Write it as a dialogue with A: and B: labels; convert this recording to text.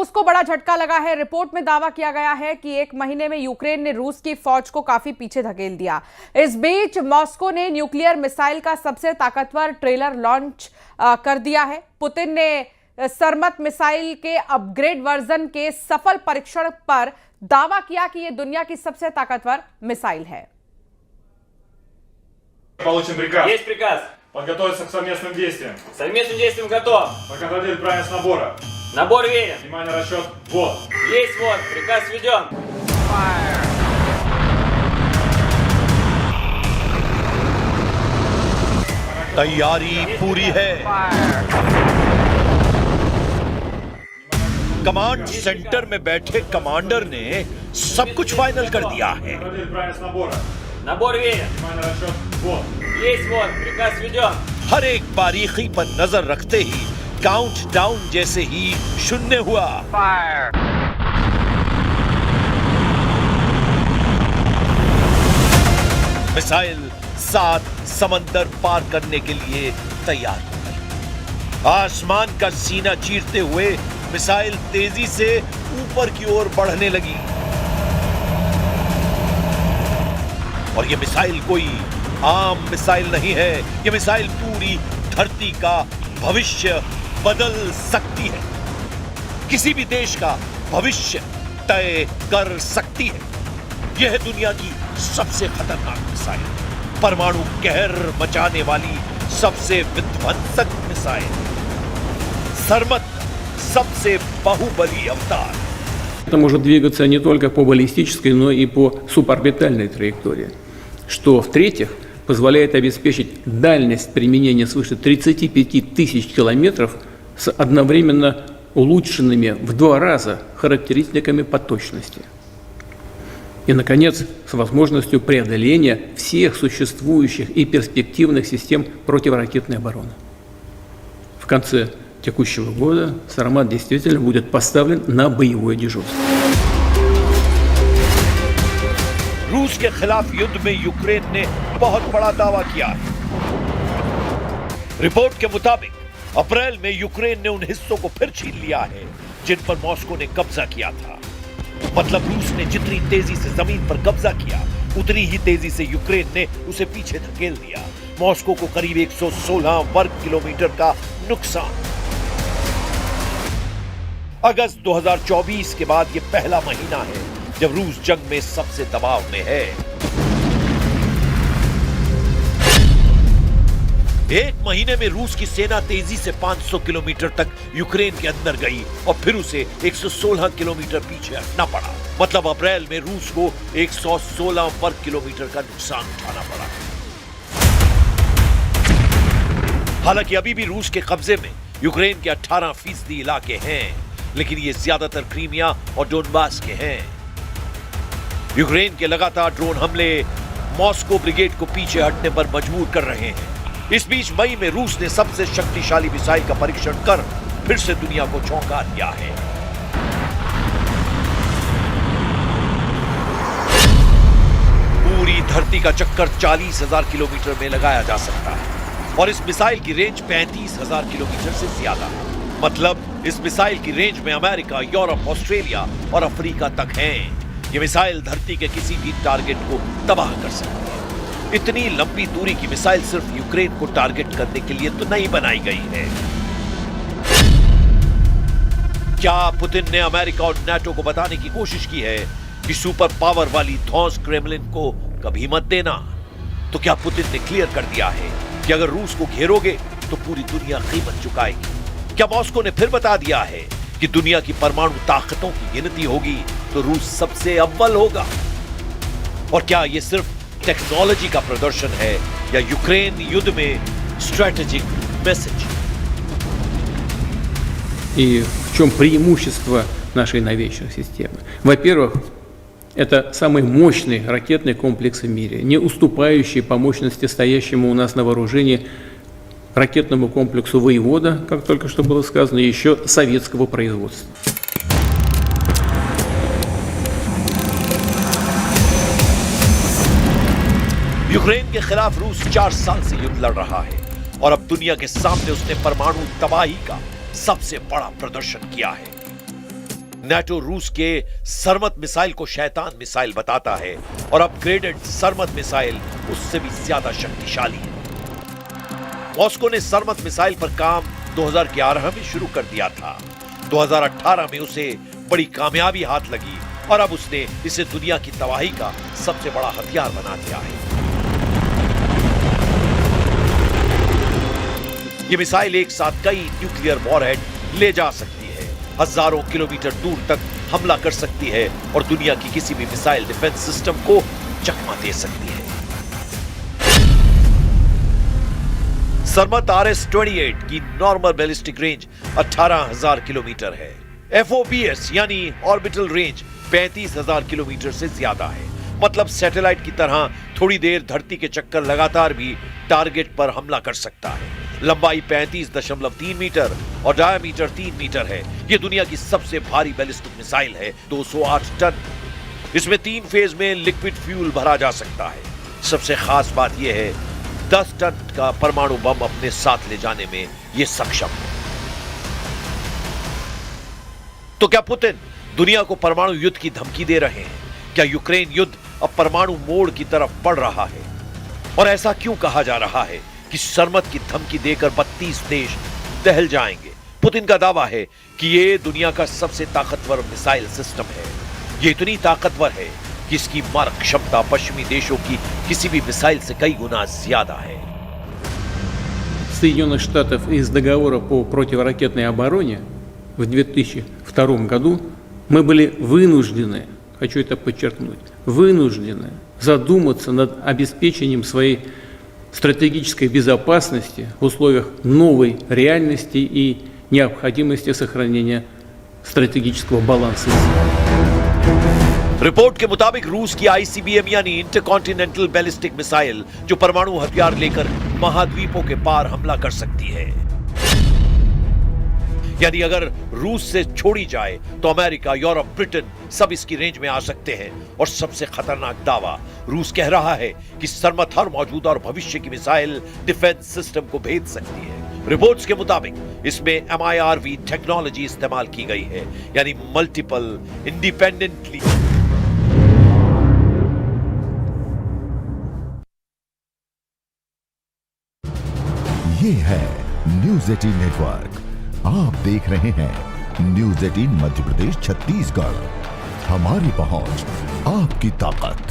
A: रूस को बड़ा झटका लगा है। रिपोर्ट में दावा किया गया है कि एक महीने में यूक्रेन ने रूस की फौज को काफी पीछे धकेल दिया। इस बीच मॉस्को ने न्यूक्लियर मिसाइल का सबसे ताकतवर ट्रेलर लॉन्च कर दिया है। पुतिन ने सरमत मिसाइल के अपग्रेड वर्जन के सफल परीक्षण पर दावा किया कि यह दुनिया की सबसे ताकतवर मिसाइल है।
B: Получен приказ.
C: Есть приказ.
B: Подготовиться к совместным действиям.
C: К совместным действиям готов.
B: Проконтролировать правильность набора.
C: Набор верен.
B: Внимание, расчет. Вот.
C: Есть вот. Приказ введен.
D: तैयारी पूरी है। कमांड सेंटर में बैठे कमांडर ने सब कुछ फाइनल कर दिया है।
B: Контролировать правильность набора.
C: Набор верен.
B: Внимание, расчет. Вот.
C: Есть вот. Приказ введен.
D: हर एक बारीकी पर नजर रखते ही काउंट डाउन जैसे ही शून्य हुआ। मिसाइल 7 समंदर पार करने के लिए तैयार हो गई। आसमान का सीना चीरते हुए मिसाइल तेजी से ऊपर की ओर बढ़ने लगी और यह मिसाइल कोई आम मिसाइल नहीं है। यह मिसाइल पूरी धरती का भविष्य बदल सकती है, किसी भी देश का भविष्य तय कर सकती है। यह है दुनिया की सबसे खतरनाक मिसाइल, परमाणु कहर मचाने वाली सबसे विध्वंसक मिसाइल, सरमत सबसे बाहुबली अवतार।
E: Это может двигаться не только по баллистической, но и по суборбитальной траектории, что, в-третьих, позволяет обеспечить дальность применения свыше 35 тысяч километров с одновременно улучшенными в 2 раза характеристиками по точности. И, наконец, с возможностью преодоления всех существующих и перспективных систем противоракетной обороны. В конце текущего года «Сармат» действительно будет поставлен на боевое дежурство.
D: रूस के खिलाफ युद्ध में यूक्रेन ने बहुत बड़ा दावा किया है। रिपोर्ट के मुताबिक अप्रैल में यूक्रेन ने उन हिस्सों को फिर छीन लिया है जिन पर मॉस्को ने कब्जा किया था। मतलब रूस ने जितनी तेजी से जमीन पर कब्जा किया, उतनी ही तेजी से यूक्रेन ने उसे पीछे धकेल दिया। मॉस्को को करीब 116 वर्ग किलोमीटर का नुकसान। अगस्त 2024 के बाद यह पहला महीना है जब रूस जंग में सबसे दबाव में है। एक महीने में रूस की सेना तेजी से 500 किलोमीटर तक यूक्रेन के अंदर गई और फिर उसे 116 किलोमीटर पीछे हटना पड़ा। मतलब अप्रैल में रूस को 116 वर्ग किलोमीटर का नुकसान उठाना पड़ा। हालांकि अभी भी रूस के कब्जे में यूक्रेन के 18% इलाके हैं, लेकिन ये ज्यादातर क्रीमिया और डोनबास के हैं। यूक्रेन के लगातार ड्रोन हमले मॉस्को ब्रिगेड को पीछे हटने पर मजबूर कर रहे हैं। इस बीच मई में रूस ने सबसे शक्तिशाली मिसाइल का परीक्षण कर फिर से दुनिया को चौंका दिया है। पूरी धरती का चक्कर 40,000 किलोमीटर में लगाया जा सकता है और इस मिसाइल की रेंज 35,000 किलोमीटर से ज्यादा है। मतलब इस मिसाइल की रेंज में अमेरिका, यूरोप, ऑस्ट्रेलिया और अफ्रीका तक है। ये मिसाइल धरती के किसी भी टारगेट को तबाह कर सकती है। इतनी लंबी दूरी की मिसाइल सिर्फ यूक्रेन को टारगेट करने के लिए तो नहीं बनाई गई है। क्या पुतिन ने अमेरिका और नाटो को बताने की कोशिश की है कि सुपर पावर वाली धौंस क्रेमलिन को कभी मत देना? तो क्या पुतिन ने क्लियर कर दिया है कि अगर रूस को घेरोगे तो पूरी दुनिया कीमत चुकाएगी? क्या मॉस्को ने फिर बता दिया है कि दुनिया की परमाणु ताकतों की गिनती होगी तो रूस सबसे अव्वल होगा? और क्या यह सिर्फ टेक्नोलॉजी का प्रदर्शन है या यूक्रेन युद्ध में स्ट्रेटेजिक मैसेज?
E: И в чем преимущество нашей новейшей системы? Во-первых, это самый мощный ракетный комплекс в мире, не уступающий по мощности стоящему у нас на вооружении ракетному комплексу «Воевода», как только что было сказано, еще советского производства.
D: यूक्रेन के खिलाफ रूस 4 साल से युद्ध लड़ रहा है और अब दुनिया के सामने उसने परमाणु तबाही का सबसे बड़ा प्रदर्शन किया है। नाटो रूस के सरमत मिसाइल को शैतान मिसाइल बताता है और अपग्रेडेड सरमत मिसाइल उससे भी ज्यादा शक्तिशाली है। मॉस्को ने सरमत मिसाइल पर काम 2011 में शुरू कर दिया था। 2018 में उसे बड़ी कामयाबी हाथ लगी और अब उसने इसे दुनिया की तबाही का सबसे बड़ा हथियार बना दिया है। ये मिसाइल एक साथ कई न्यूक्लियर वॉरहेड ले जा सकती है, हजारों किलोमीटर दूर तक हमला कर सकती है और दुनिया की किसी भी मिसाइल डिफेंस सिस्टम को चकमा दे सकती है। सरमत RS-28 की नॉर्मल बैलिस्टिक रेंज 18,000 किलोमीटर है। FOBS यानी ऑर्बिटल रेंज 35,000 किलोमीटर से ज्यादा है। मतलब सैटेलाइट की तरह थोड़ी देर धरती के चक्कर लगातार भी टारगेट पर हमला कर सकता है। लंबाई 35.3 मीटर और डायामीटर 3 मीटर है। यह दुनिया की सबसे भारी बैलिस्टिक मिसाइल है, 208 टन। इसमें 3 फेज में लिक्विड फ्यूल भरा जा सकता है। सबसे खास बात यह है 10 टन का परमाणु बम अपने साथ ले जाने में यह सक्षम है। तो क्या पुतिन दुनिया को परमाणु युद्ध की धमकी दे रहे हैं? क्या यूक्रेन युद्ध अब परमाणु मोड़ की तरफ बढ़ रहा है? और ऐसा क्यों कहा जा रहा है कि सरमत की धमकी देकर 32 देश दहल जाएंगे? पुतिन का दावा है कि यह दुनिया का सबसे ताकतवर मिसाइल सिस्टम है। यह इतनी ताकतवर है कि इसकी मारक क्षमता पश्चिमी देशों की किसी भी मिसाइल से कई गुना ज्यादा है।
E: Соединенных Штатов из договора по противоракетной обороне в 2002 году мы были вынуждены, хочу это подчеркнуть, вынуждены задуматься над обеспечением своей стратегической безопасности в условиях новой реальности и необходимости сохранения стратегического баланса.
D: रिपोर्ट के मुताबिक रूस की ICBM यानी इंटरकॉन्टिनेंटल बैलिस्टिक मिसाइल जो परमाणु हथियार लेकर महाद्वीपों के पार हमला कर सकती है। यानी अगर रूस से छोड़ी जाए तो अमेरिका, यूरोप, ब्रिटेन सब इसकी रेंज में आ सकते हैं। और सबसे खतरनाक दावा रूस कह रहा है कि सरमत हर मौजूदा और भविष्य की मिसाइल डिफेंस सिस्टम को भेद सकती है। रिपोर्ट्स के मुताबिक इसमें MIRV टेक्नोलॉजी इस्तेमाल की गई है, यानी मल्टीपल इंडिपेंडेंटली।
F: ये है न्यूज़ 18 नेटवर्क। आप देख रहे हैं न्यूज़ 18 मध्य प्रदेश छत्तीसगढ़। हमारी पहुंच, आपकी ताकत।